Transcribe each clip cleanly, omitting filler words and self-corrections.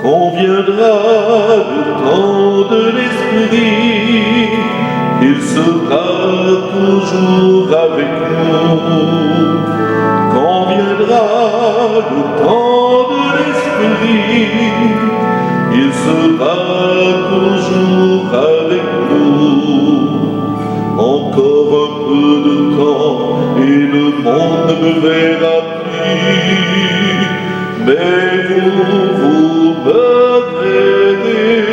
quand viendra le temps de l'Esprit, il sera toujours avec nous. Quand viendra le temps de l'Esprit, il sera toujours avec nous. Encore un peu de temps et le monde ne me verra plus, mais vous me verrez.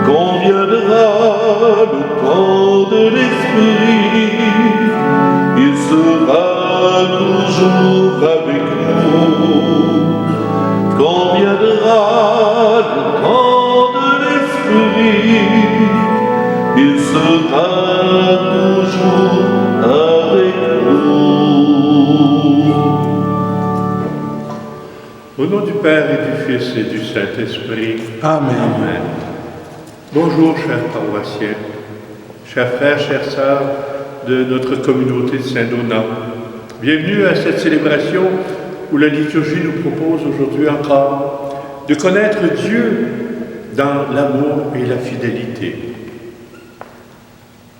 Quand viendra le temps de l'Esprit, il sera toujours avec nous. Quand viendra le temps de l'Esprit, il sera toujours avec nous. Au nom du Père et du Fils et du Saint-Esprit. Amen. Amen. Bonjour, chers paroissiens, chers frères, chères sœurs de notre communauté de Saint-Donat. Bienvenue à cette célébration où la liturgie nous propose aujourd'hui encore de connaître Dieu dans l'amour et la fidélité.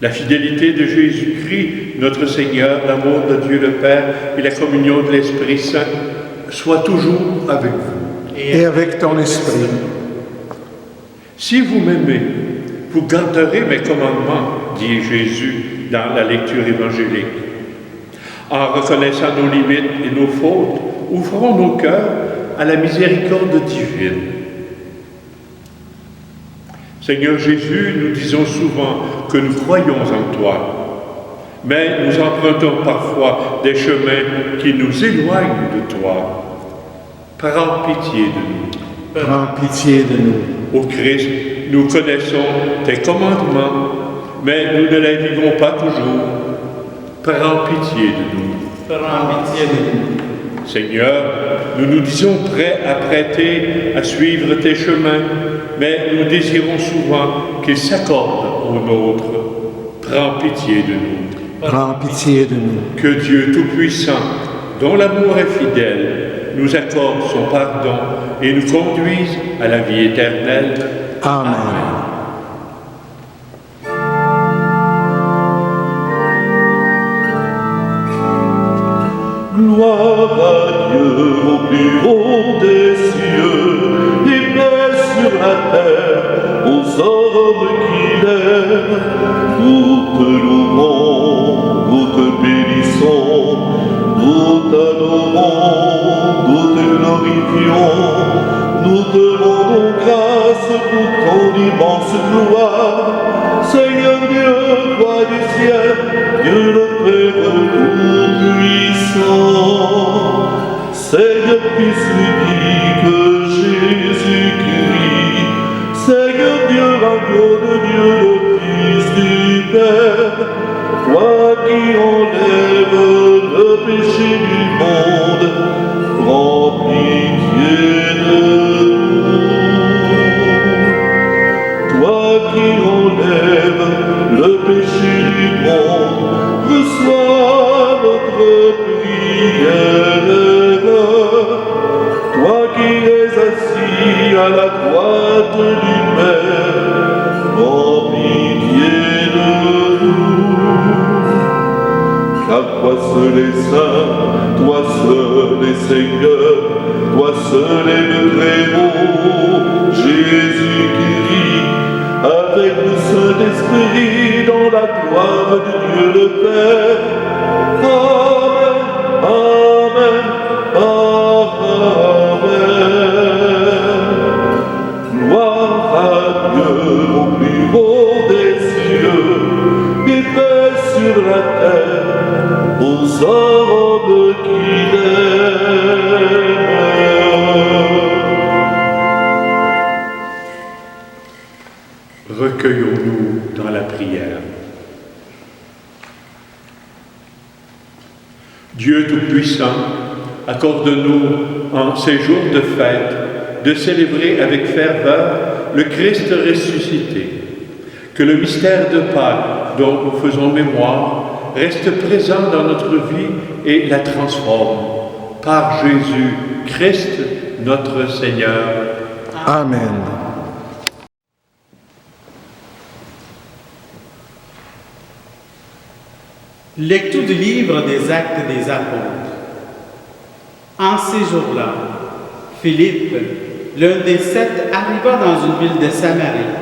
La fidélité de Jésus-Christ, notre Seigneur, l'amour de Dieu le Père et la communion de l'Esprit Saint soient toujours avec vous. Et avec ton esprit. Si vous m'aimez, vous garderez mes commandements, dit Jésus dans la lecture évangélique. En reconnaissant nos limites et nos fautes, ouvrons nos cœurs à la miséricorde divine. Seigneur Jésus, nous disons souvent que nous croyons en toi, mais nous empruntons parfois des chemins qui nous éloignent de toi. Prends pitié de nous. Prends pitié de nous. Ô Christ, nous connaissons tes commandements, mais nous ne les vivons pas toujours. Prends pitié de nous. Prends pitié de nous. Seigneur, nous nous disons prêts à prêter, à suivre tes chemins, mais nous désirons souvent qu'ils s'accordent aux nôtres. Prends pitié de nous. Prends pitié de nous. Que Dieu Tout-Puissant, dont l'amour est fidèle, nous accorde son pardon et nous conduise à la vie éternelle. Amen. Gloire à Dieu au plus haut des cieux, et paix sur la terre aux hommes qu'il aime. Nous te louons, nous te bénissons, nous t'adorons, nous te glorifions. Nous te rendons grâce pour ton immense gloire. Seigneur Dieu, roi du ciel, Dieu le Père tout-puissant. Seigneur Fils unique, Jésus-Christ, Seigneur Dieu, agneau de Dieu, le Fils du Père, toi qui enlèves le péché du monde, prends pitié de nous. Toi qui enlèves le péché du monde, reçois notre prière. Toi qui es assis à la droite du Père, prends pitié de nous. Car toi seul est saint, toi seul est Seigneur, toi seul est le Très-Haut, Jésus-Christ, avec le Saint-Esprit dans la gloire de Dieu le Père. Amen, Amen, Amen. Gloire à Dieu au plus haut des cieux, et paix sur la terre aux hommes qu'il aime. Recueillons-nous dans la prière. Dieu Tout-Puissant, accorde-nous en ces jours de fête de célébrer avec ferveur le Christ ressuscité. Que le mystère de Pâques dont nous faisons mémoire reste présent dans notre vie et la transforme. Par Jésus Christ, notre Seigneur. Amen. Lecture du livre des Actes des Apôtres. En ces jours-là, Philippe, l'un des 7, arriva dans une ville de Samarie,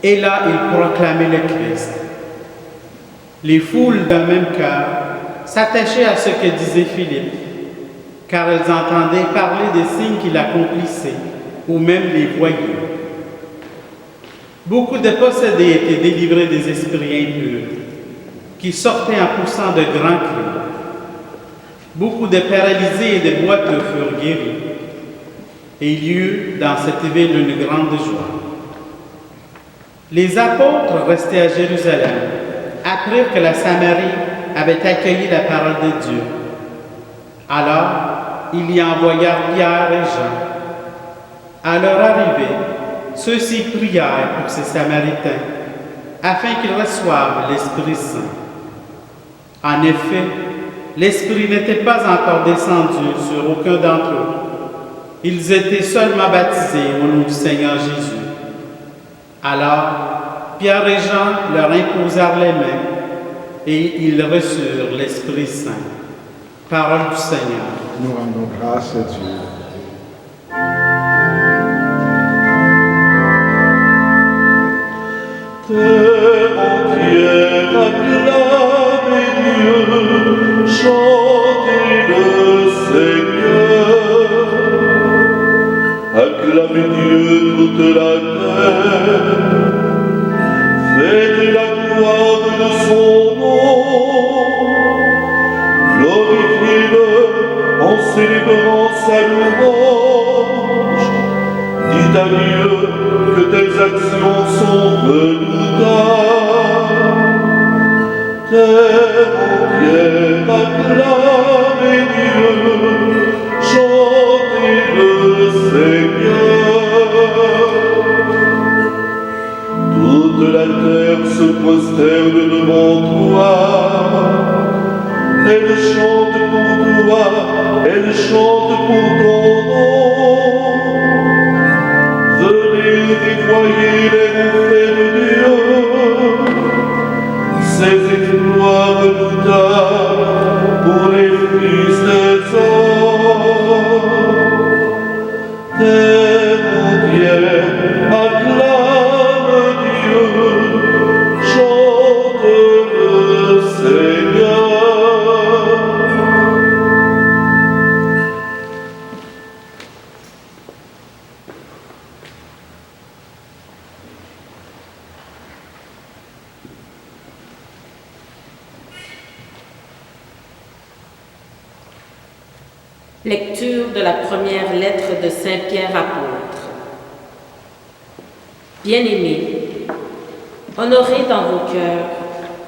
et là il proclamait le Christ. Les foules d'un même cœur s'attachaient à ce que disait Philippe, car elles entendaient parler des signes qu'il accomplissait, ou même les voyaient. Beaucoup de possédés étaient délivrés des esprits impurs, qui sortaient en poussant de grands cris. Beaucoup de paralysés et de boiteux furent guéris, et il y eut dans cette ville une grande joie. Les apôtres restés à Jérusalem apprirent que la Samarie avait accueilli la parole de Dieu. Alors, ils y envoyèrent Pierre et Jean. À leur arrivée, ceux-ci prièrent pour ces Samaritains, afin qu'ils reçoivent l'Esprit Saint. En effet, l'Esprit n'était pas encore descendu sur aucun d'entre eux. Ils étaient seulement baptisés au nom du Seigneur Jésus. Alors, Pierre et Jean leur imposèrent les mains et ils reçurent l'Esprit Saint. Parole du Seigneur. Nous rendons grâce à Dieu. Terre entière, acclamez Dieu, chantez le Seigneur. Acclamez Dieu toute la terre, faites la gloire de son nom. Glorifiez-le en célébrant sa louange. Dites à Dieu que tes actions sont redoutables. Terre entière, acclamez Dieu, chantez le Seigneur. Toute la terre se prosterne devant toi. Elle chante pour toi, elle chante pour ton nom. Venez déployer les bienfaits de Dieu, ses exploits redoutables pour les fils des hommes. Terre entière, acclame Dieu, chante le Seigneur. Lecture de la première lettre de Saint Pierre apôtre. Bien-aimés, honorez dans vos cœurs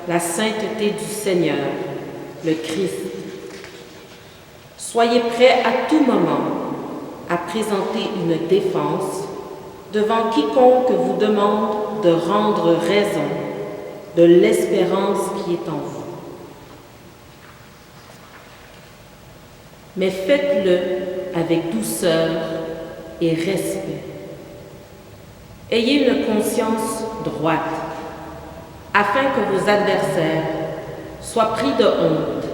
la sainteté du Seigneur, le Christ. Soyez prêts à tout moment à présenter une défense devant quiconque vous demande de rendre raison de l'espérance qui est en vous. Mais faites-le avec douceur et respect. Ayez une conscience droite, afin que vos adversaires soient pris de honte,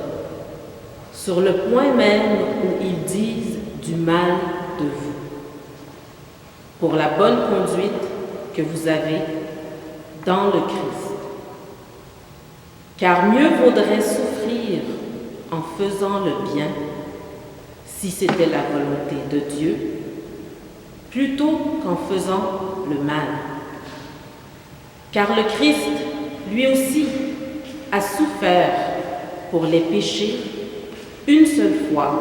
sur le point même où ils disent du mal de vous, pour la bonne conduite que vous avez dans le Christ. Car mieux vaudrait souffrir en faisant le bien, si c'était la volonté de Dieu, plutôt qu'en faisant le mal. Car le Christ, lui aussi, a souffert pour les péchés une seule fois,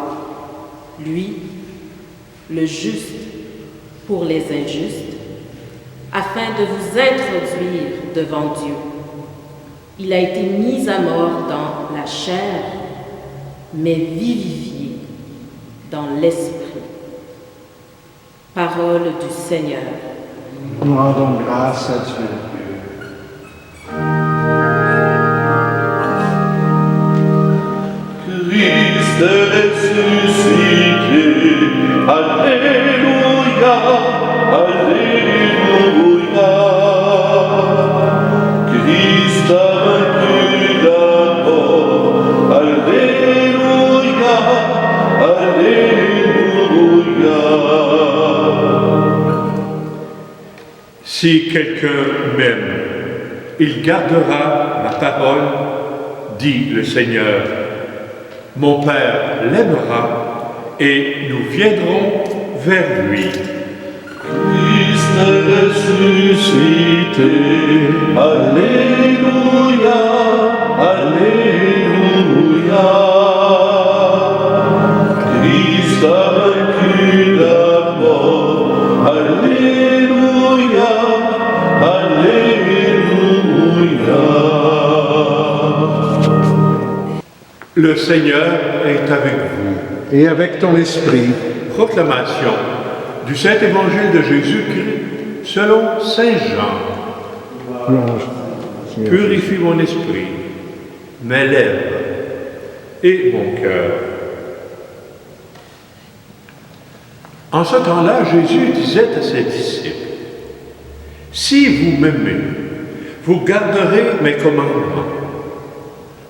lui, le juste, pour les injustes, afin de vous introduire devant Dieu. Il a été mis à mort dans la chair, mais vivifié dans l'esprit. Parole du Seigneur. Nous rendons grâce à Dieu. Christ Christ est ressuscité, Alléluia, Alléluia. Christ a vaincu la mort, Alléluia, Alléluia. Si quelqu'un m'aime, il gardera ma parole, dit le Seigneur. Mon Père l'aimera et nous viendrons vers lui. Christ est ressuscité, Alléluia, Alléluia. Christ a vaincu la mort, Alléluia, Alléluia. Le Seigneur est avec vous. Et avec ton esprit, Proclamation du Saint-Évangile de Jésus-Christ selon Saint Jean. louange. Seigneur. Purifie mon esprit, mes lèvres et mon cœur. En ce temps-là, Jésus disait à ses disciples, « Si vous m'aimez, vous garderez mes commandements.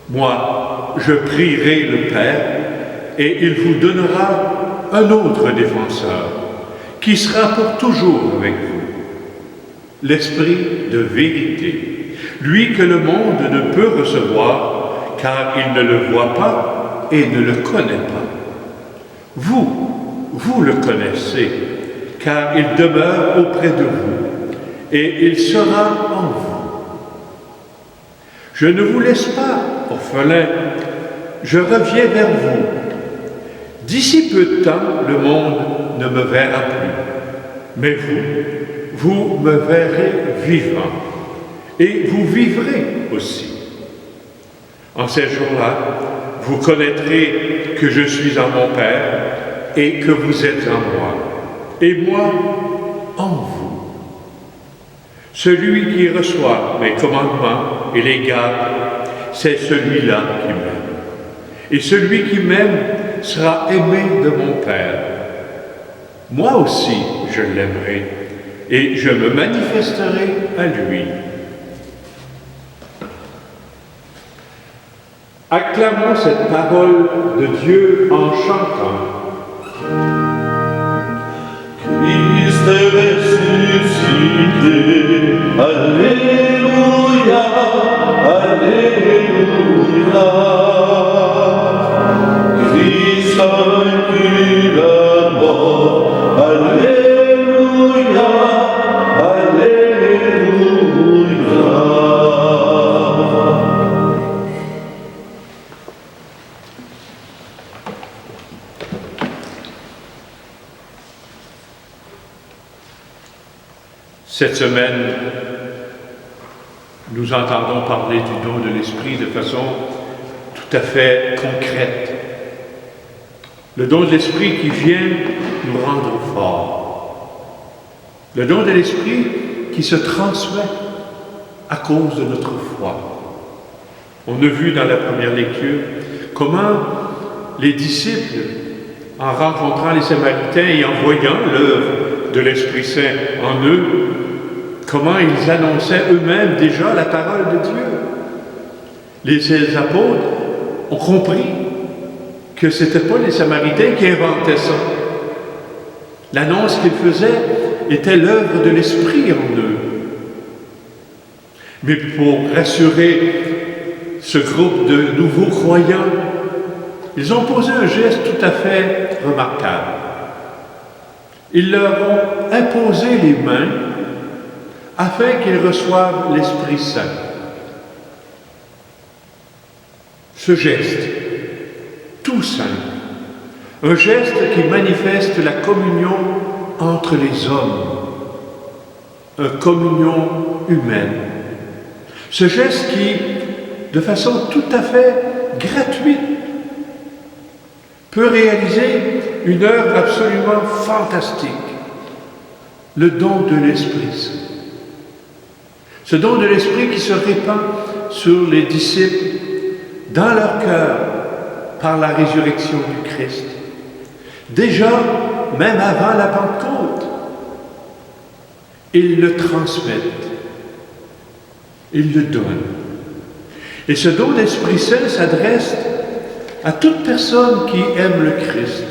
Moi, je prierai le Père et il vous donnera un autre défenseur qui sera pour toujours avec vous, l'Esprit de vérité, lui que le monde ne peut recevoir car il ne le voit pas et ne le connaît pas. Vous le connaissez car il demeure auprès de vous et il sera en vous. Je ne vous laisse pas orphelins, je reviens vers vous. D'ici peu de temps, le monde ne me verra plus, mais vous me verrez vivant, et vous vivrez aussi. En ces jours-là, vous connaîtrez que je suis en mon Père, et que vous êtes en moi, et moi en vous. Celui qui reçoit mes commandements et les garde, c'est celui-là qui m'aime. Et celui qui m'aime sera aimé de mon Père. Moi aussi, je l'aimerai, et je me manifesterai à lui. Acclamons cette parole de Dieu en chantant. Christ est ressuscité, Alléluia, Alléluia. Christ a vaincu la mort, Alléluia, Alléluia. Cette semaine, nous entendons parler du don de l'Esprit de façon tout à fait concrète. Le don de l'Esprit qui vient nous rendre forts. Le don de l'Esprit qui se transmet à cause de notre foi. On a vu dans la première lecture comment les disciples, en rencontrant les Samaritains et en voyant l'œuvre de l'Esprit Saint en eux, comment ils annonçaient eux-mêmes déjà la parole de Dieu. Les apôtres ont compris que ce n'étaient pas les Samaritains qui inventaient ça. L'annonce qu'ils faisaient était l'œuvre de l'Esprit en eux. Mais pour rassurer ce groupe de nouveaux croyants, ils ont posé un geste tout à fait remarquable. Ils leur ont imposé les mains afin qu'ils reçoivent l'Esprit Saint. Ce geste, tout simple, un geste qui manifeste la communion entre les hommes, une communion humaine. Ce geste qui, de façon tout à fait gratuite, peut réaliser une œuvre absolument fantastique, le don de l'Esprit Saint. Ce don de l'Esprit qui se répand sur les disciples, dans leur cœur, par la résurrection du Christ. Déjà, même avant la Pentecôte, ils le transmettent, ils le donnent. Et ce don d'Esprit Saint s'adresse à toute personne qui aime le Christ,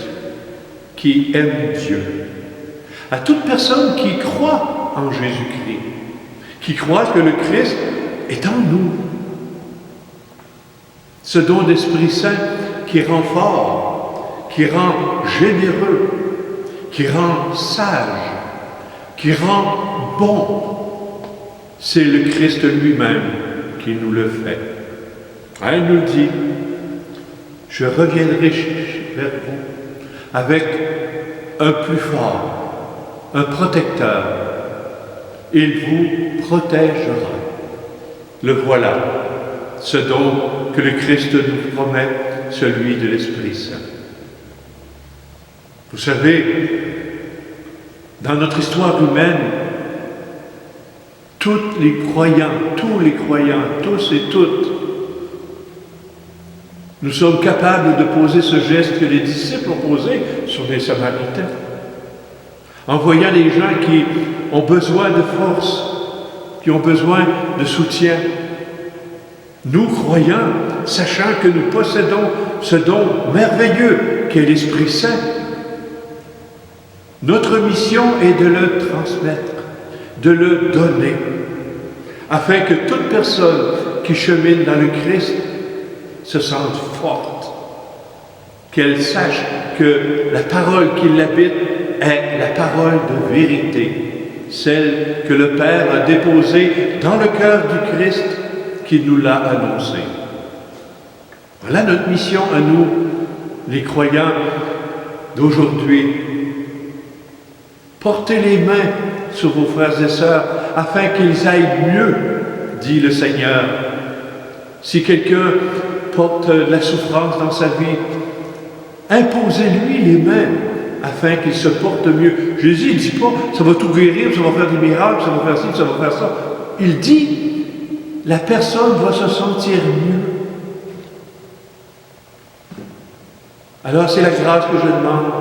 qui aime Dieu, à toute personne qui croit en Jésus-Christ, qui croit que le Christ est en nous. Ce don d'Esprit Saint qui rend fort, qui rend généreux, qui rend sage, qui rend bon, c'est le Christ lui-même qui nous le fait. Il nous dit, je reviendrai vers vous avec un plus fort, un protecteur. Il vous protégera. Le voilà, ce don que le Christ nous promet, celui de l'Esprit Saint. Vous savez, dans notre histoire humaine, tous les croyants, tous et toutes, nous sommes capables de poser ce geste que les disciples ont posé sur les Samaritains. En voyant les gens qui ont besoin de force, qui ont besoin de soutien, nous croyants, sachant que nous possédons ce don merveilleux qu'est l'Esprit Saint, notre mission est de le transmettre, de le donner, afin que toute personne qui chemine dans le Christ se sente forte, qu'elle sache que la parole qui l'habite est la parole de vérité, celle que le Père a déposée dans le cœur du Christ qui nous l'a annoncée. Voilà notre mission à nous, les croyants d'aujourd'hui. Portez les mains sur vos frères et sœurs afin qu'ils aillent mieux, dit le Seigneur. Si quelqu'un porte de la souffrance dans sa vie, imposez-lui les mains afin qu'il se porte mieux. Jésus ne dit pas, ça va tout guérir, ça va faire des miracles, ça va faire ci, ça va faire ça. Il dit, la personne va se sentir mieux. Alors c'est la grâce que je demande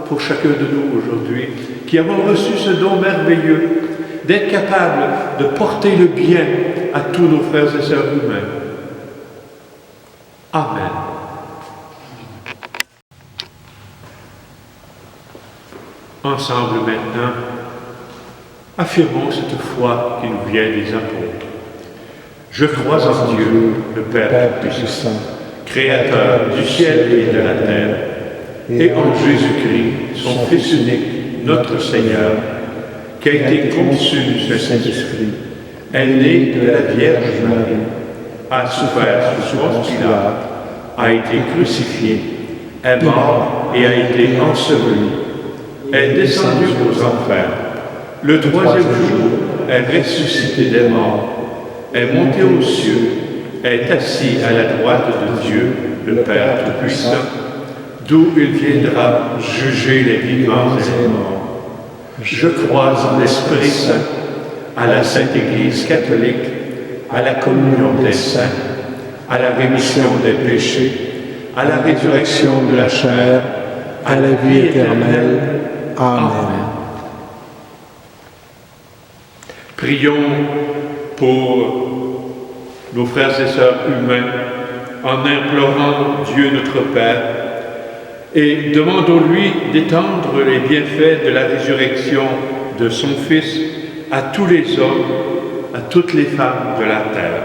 pour chacun de nous aujourd'hui, qui avons reçu ce don merveilleux, d'être capable de porter le bien à tous nos frères et sœurs humains. Amen. Ensemble maintenant, affirmons cette foi qui nous vient des apôtres. Je crois en Dieu, le Père Tout-Puissant, Créateur du ciel et de la terre, et en Jésus-Christ, son Fils unique, notre Seigneur, qui a été conçu du Saint-Esprit, est né de la Vierge Marie, a souffert sous Ponce Pilate, a été crucifié, est mort et a été enseveli, est descendu aux enfers, le troisième jour est ressuscité des morts, est monté aux cieux, est assis à la droite de Dieu, le Père Tout-Puissant, d'où il viendra juger les vivants et les morts. Je crois en l'Esprit Saint, à la Sainte Église catholique, à la communion des saints, à la rémission des péchés, à la résurrection de la chair, à la vie éternelle. Amen. Prions pour nos frères et sœurs humains en implorant Dieu notre Père et demandons-lui d'étendre les bienfaits de la résurrection de son Fils à tous les hommes, à toutes les femmes de la terre.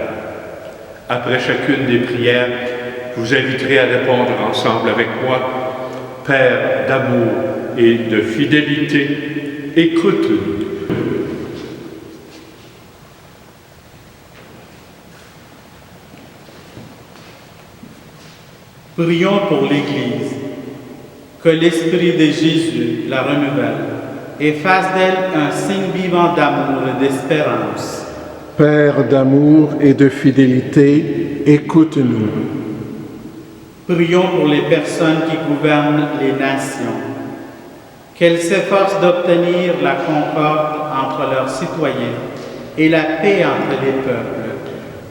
Après chacune des prières, je vous inviterai à répondre ensemble avec moi. Père d'amour et de fidélité, écoute-nous. Prions pour l'Église, que l'Esprit de Jésus la renouvelle et fasse d'elle un signe vivant d'amour et d'espérance. Père d'amour et de fidélité, écoute-nous. Prions pour les personnes qui gouvernent les nations, qu'elles s'efforcent d'obtenir la concorde entre leurs citoyens et la paix entre les peuples.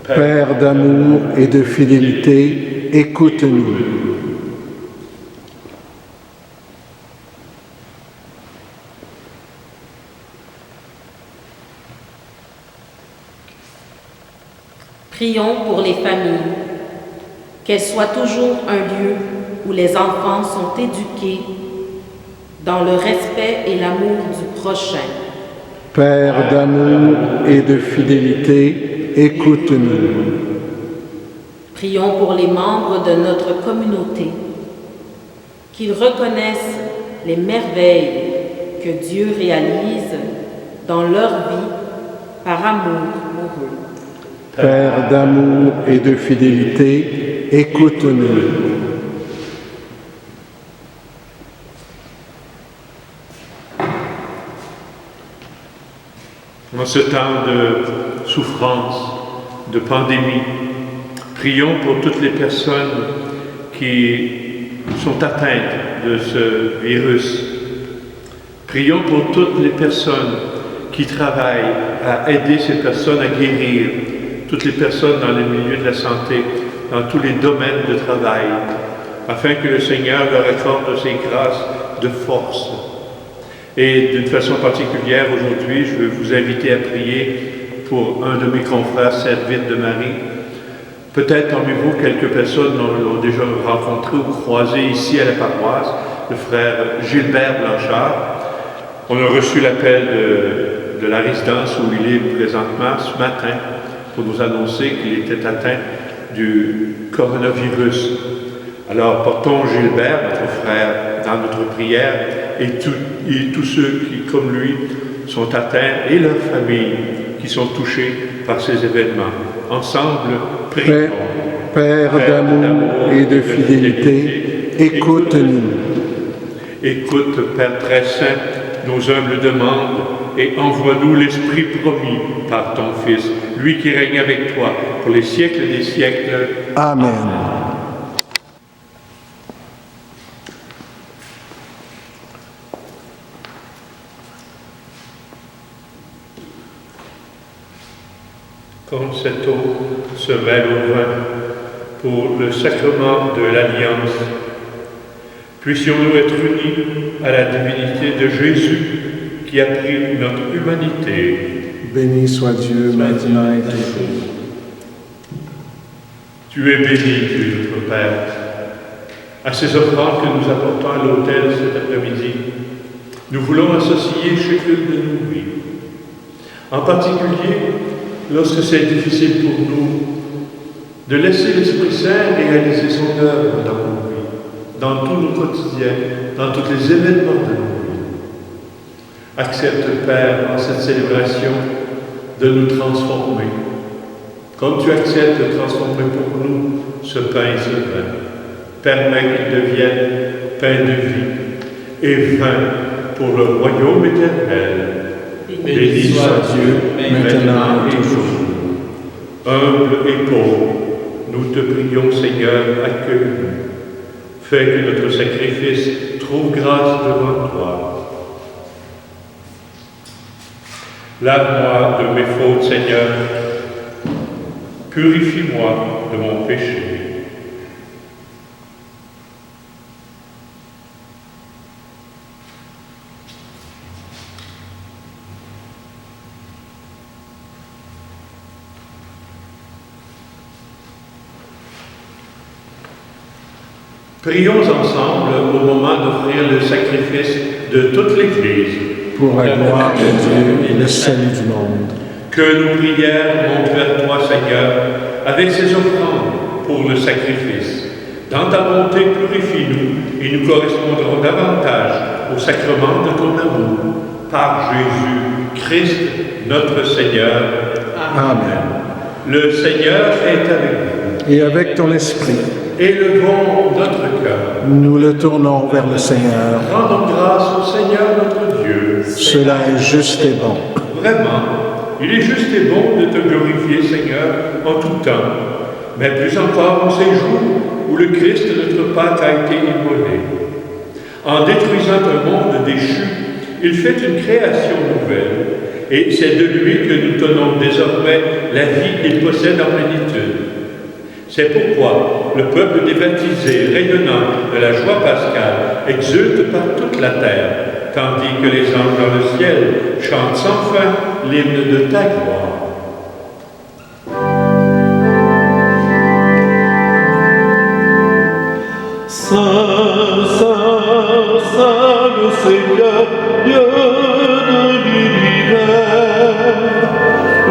Père d'amour et de fidélité, écoute-nous. Prions pour les familles, qu'elles soient toujours un lieu où les enfants sont éduqués dans le respect et l'amour du prochain. Père d'amour et de fidélité, écoute-nous. Prions pour les membres de notre communauté, qu'ils reconnaissent les merveilles que Dieu réalise dans leur vie par amour pour eux. Père d'amour et de fidélité, écoute-nous. En ce temps de souffrance, de pandémie, prions pour toutes les personnes qui sont atteintes de ce virus. Prions pour toutes les personnes qui travaillent à aider ces personnes à guérir, toutes les personnes dans les milieux de la santé, dans tous les domaines de travail, afin que le Seigneur leur accorde ses grâces de force. Et d'une façon particulière, aujourd'hui, je veux vous inviter à prier pour un de mes confrères, Servite de Marie. Peut-être parmi vous, quelques personnes l'ont déjà rencontré ou croisé ici à la paroisse, le frère Gilbert Blanchard. On a reçu l'appel de la résidence où il est présentement ce matin pour nous annoncer qu'il était atteint du coronavirus. Alors, portons Gilbert, notre frère, dans notre prière et tous ceux qui, comme lui, sont atteints et leurs familles qui sont touchés par ces événements. Ensemble, prions. Père d'amour et de fidélité, écoute-nous. Écoute, Père très saint, nos humbles demandes et envoie-nous l'Esprit promis par ton Fils, lui qui règne avec toi pour les siècles des siècles. Amen. Comme cette eau se mêle au vin pour le sacrement de l'Alliance, puissions-nous être unis à la divinité de Jésus qui a pris notre humanité. Béni soit Dieu maintenant et toujours. Tu es béni, Dieu notre Père. À ces offrandes que nous apportons à l'autel cet après-midi, nous voulons associer chacune de nos vies. En particulier, lorsque c'est difficile pour nous de laisser l'Esprit Saint réaliser son œuvre dans nos vies, dans tous nos quotidiens, dans tous les événements de nos vies. Accepte, Père, en cette célébration, de nous transformer, comme tu acceptes de transformer pour nous ce pain et ce vin. Permets qu'il devienne pain de vie et vin pour le royaume éternel. Béni soit Dieu, maintenant et toujours. Humble et pauvre, nous te prions, Seigneur, accueille-nous. Fais que notre sacrifice trouve grâce devant toi. Lave-moi de mes fautes, Seigneur. Purifie-moi de mon péché. Prions ensemble au moment d'offrir le sacrifice de toute l'Église. Pour la gloire de Dieu et le salut du monde. Que nos prières montent vers toi, Seigneur, avec ces offrandes pour le sacrifice. Dans ta bonté, purifie-nous et nous correspondrons davantage au sacrement de ton amour. Par Jésus Christ, notre Seigneur. Amen. Le Seigneur est avec vous. Et avec ton esprit, Élevons notre cœur. nous le tournons vers le Seigneur. Rendons grâce au Seigneur notre Dieu. Cela est juste et bon. Vraiment, il est juste et bon de te glorifier, Seigneur, en tout temps, mais plus encore en ces jours où le Christ, notre Pâque, a été immolé. En détruisant un monde déchu, il fait une création nouvelle, et c'est de lui que nous tenons désormais la vie qu'il possède en plénitude. C'est pourquoi le peuple des baptisés, rayonnant de la joie pascale, exulte par toute la terre, tandis que les anges dans le ciel chantent sans fin l'hymne de ta gloire. Saint, Saint, Saint, le Seigneur, Dieu de l'univers.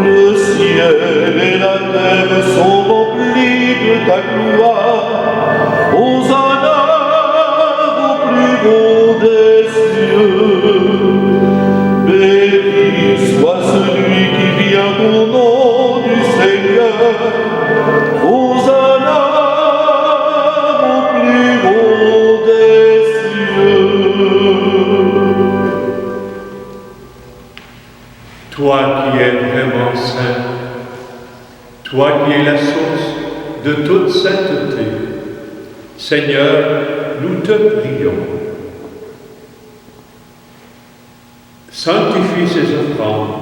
Le ciel et la terre sont remplis de ta gloire. Hosanna au plus haut des cieux. Béni soit celui qui vient au nom du Seigneur. Hosanna au plus haut des cieux. Toi qui es vraiment saint, toi qui es la source de toute sainteté, Seigneur, nous te prions. Sanctifie ces offrandes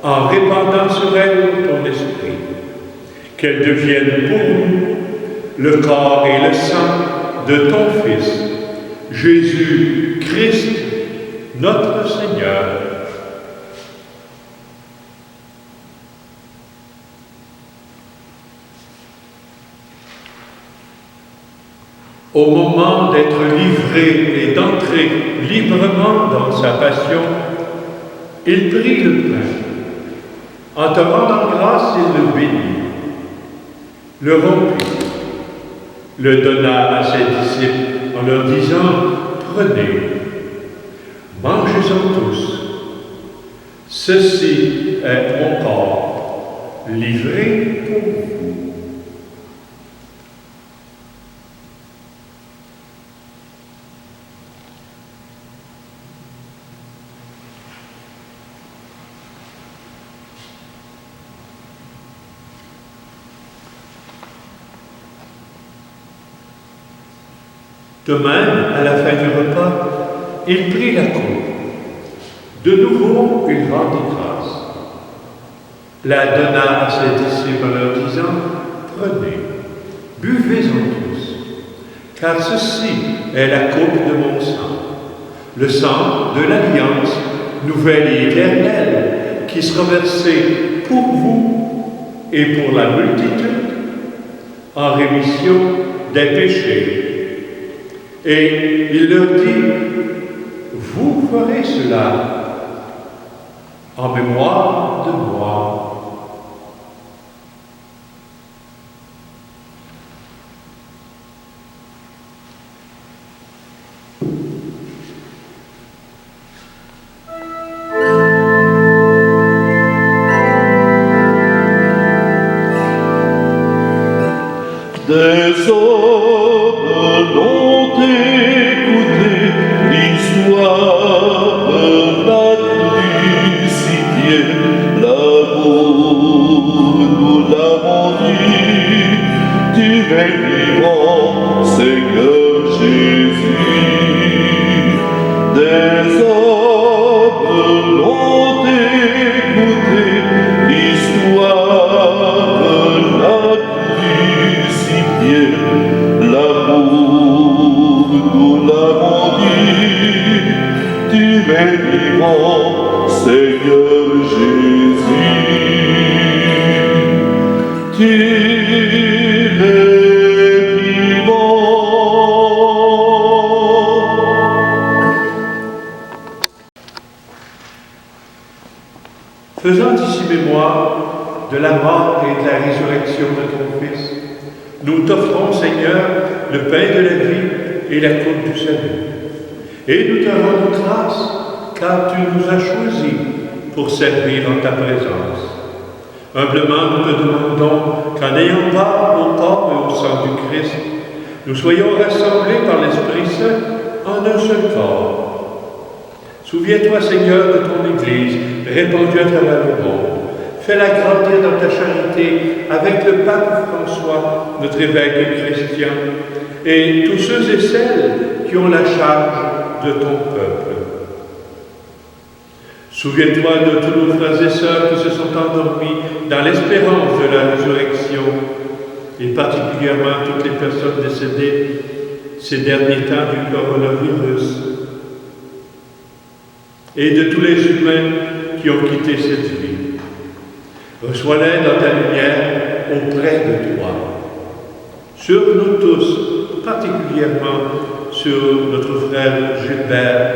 en répandant sur elles ton esprit, qu'elles deviennent pour nous le corps et le sang de ton Fils, Jésus-Christ, notre Seigneur. Au moment d'être livré et d'entrer librement dans sa passion, il prit le pain. En te rendant grâce, il le bénit, le rompit, le donna à ses disciples en leur disant « Prenez, mangez-en tous. Ceci est mon corps, livré pour vous. » De même, à la fin du repas, il prit la coupe. De nouveau, il rendit grâce. La donna à ses disciples en leur disant « Prenez, buvez-en tous, car ceci est la coupe de mon sang, le sang de l'alliance nouvelle et éternelle, qui sera versé pour vous et pour la multitude en rémission des péchés. » Et il leur dit, vous ferez cela en mémoire de moi. Des hommes l'ont écouté, l'histoire l'a crucifié, l'amour nous l'a rendu. Tu es vivant, Seigneur Jésus. Des hommes l'ont écouté, l'histoire l'a crucifié, l'amour nous l'a rendu. Tu es vivant, Seigneur Jésus. Tu es vivant. Faisant ici mémoire de la mort et de la résurrection de ton Fils, nous t'offrons, Seigneur, le pain de la vie et la coupe du salut. Et nous te rendons grâce, car tu nous as choisis pour servir en ta présence. Humblement, nous te demandons qu'en ayant part au corps et au sang du Christ, nous soyons rassemblés par l'Esprit Saint en un seul corps. Souviens-toi, Seigneur, de ton Église, répandue à travers le monde. Fais-la grandir dans ta charité avec le pape François, notre évêque chrétien, et tous ceux et celles qui ont la charge de ton peuple. Souviens-toi de tous nos frères et sœurs qui se sont endormis dans l'espérance de la résurrection, et particulièrement toutes les personnes décédées ces derniers temps du coronavirus, et de tous les humains qui ont quitté cette vie. Reçois-les dans ta lumière auprès de toi. Sur nous tous, particulièrement sur notre frère Gilbert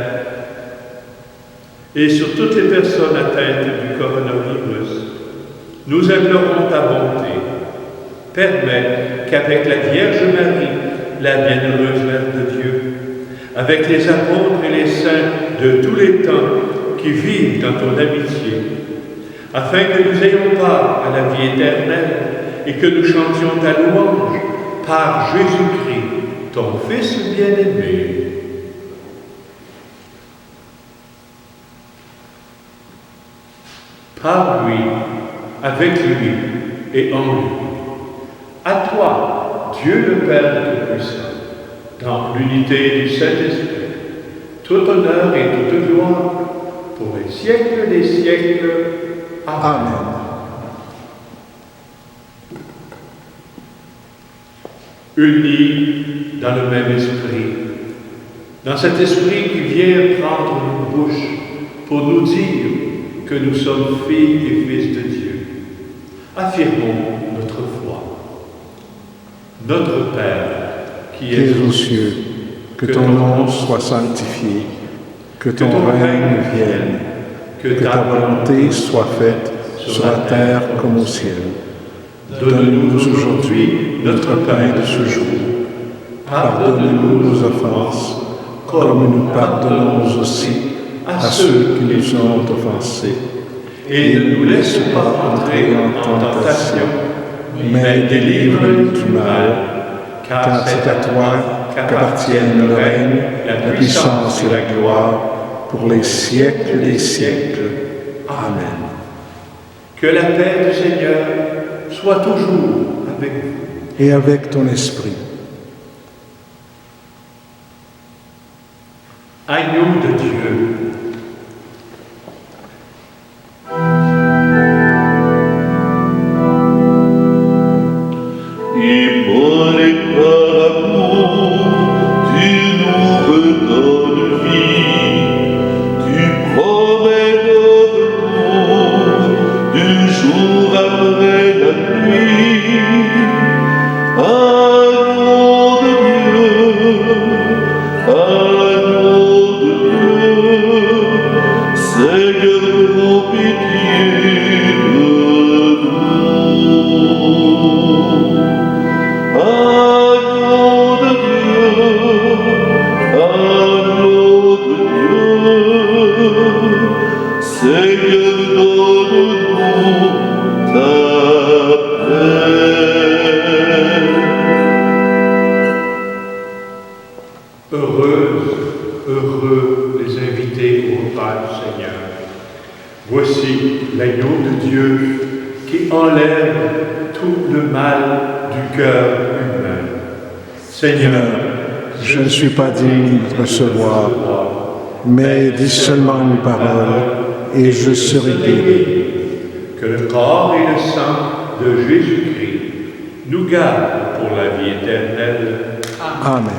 et sur toutes les personnes atteintes du coronavirus. Nous implorons ta bonté. Permets qu'avec la Vierge Marie, la bienheureuse Mère de Dieu, avec les apôtres et les saints de tous les temps qui vivent dans ton amitié, afin que nous ayons part à la vie éternelle et que nous chantions ta louange par Jésus-Christ, ton Fils bien-aimé. Par lui, avec lui et en lui. À toi, Dieu le Père Tout-Puissant, dans l'unité du Saint-Esprit, tout honneur et toute gloire pour les siècles des siècles. Amen. Unis dans le même esprit, dans cet esprit qui vient prendre nos bouches pour nous dire que nous sommes filles et fils de Dieu, affirmons notre foi. Notre Père, qui es aux cieux, que ton nom soit sanctifié, que ton règne vienne, que ta volonté soit faite sur la terre comme au ciel. Donne-nous aujourd'hui notre pain de ce jour. Pardonne-nous nos offenses, comme nous pardonnons aussi à ceux qui nous ont offensés. Et ne nous laisse pas entrer en tentation, mais délivre-nous du mal, car c'est à toi qu'appartiennent le règne, la puissance et la gloire, pour les siècles des siècles. Amen. Que la paix du Seigneur soit toujours avec vous. Et avec ton esprit. Agneau de Dieu. Immolé par amour, tu nous redonnes vie. Tu promets le retour du jour après la nuit. Agneau de Dieu, agneau de Dieu, Seigneur, prends pitié de nous. Agneau de Dieu, Seigneur, donne-nous ta paix. Heureux les invités au repas du Seigneur. Voici l'agneau de Dieu qui enlève tout le mal du cœur humain. Seigneur, Je ne suis pas digne de recevoir, mais dis seulement une parole, et je serai guéri. que le corps et le sang de Jésus-Christ nous gardent pour la vie éternelle. Amen.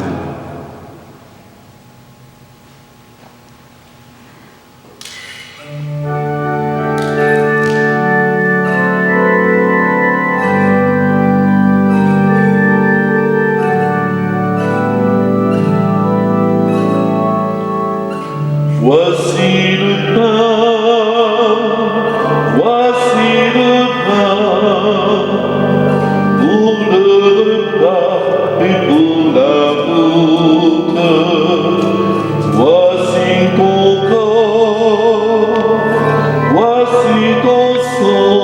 Voici le pain, voici le vin, pour le repas et pour la route. Voici ton corps, voici ton sang,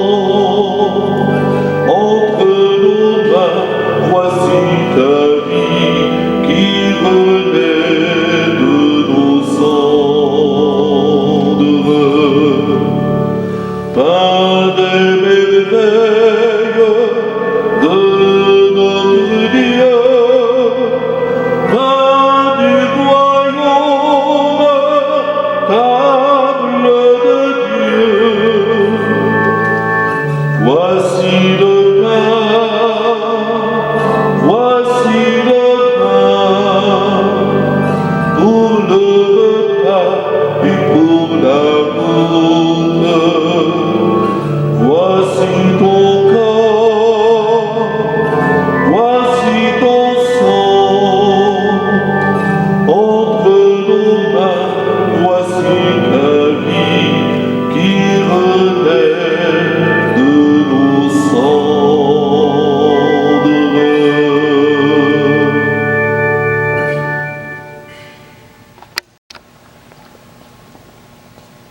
entre nos mains, voici ta vie qui renaît de nos cendres.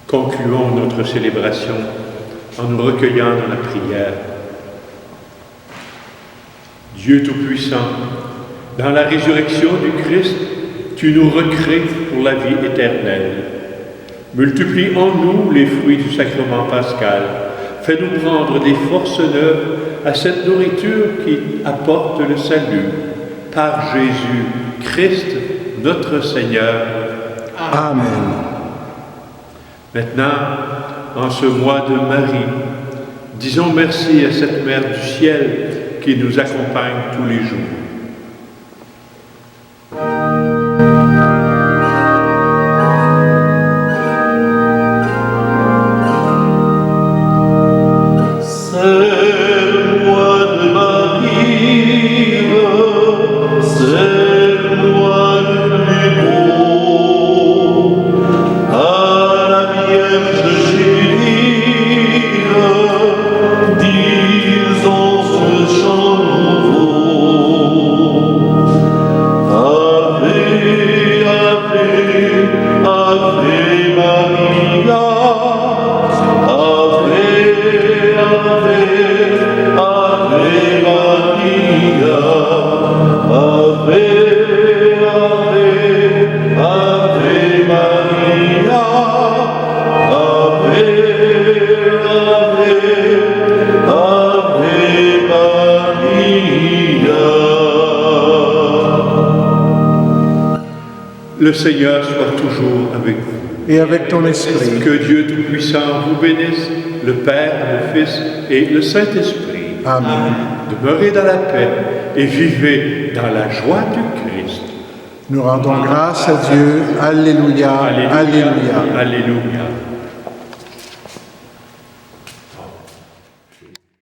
Concluons notre célébration en nous recueillant dans la prière. Dieu Tout-Puissant, dans la résurrection du Christ, tu nous recrées pour la vie éternelle. Multiplie en nous les fruits du sacrement pascal. Fais-nous prendre des forces neuves à cette nourriture qui apporte le salut. Par Jésus Christ, notre Seigneur. Amen. Maintenant, en ce mois de Marie, disons merci à cette Mère du ciel qui nous accompagne tous les jours. Serre-moi de Marie, serre-moi le plus beau, à la Vierge chérie, disons ce chant nouveau. Ave, Ave, Ave Maria, Ave, Ave, Ave Maria, Ave, Ave, Ave Maria, Ave, Ave, Ave Maria. Le Seigneur soit toujours avec vous. Et avec ton esprit. Que Dieu Tout-Puissant vous bénisse, le Père, le Fils et le Saint-Esprit. Amen. Demeurez dans la paix et vivez dans la joie du Christ. Nous rendons grâce à Dieu. Alléluia. Alléluia. Alléluia.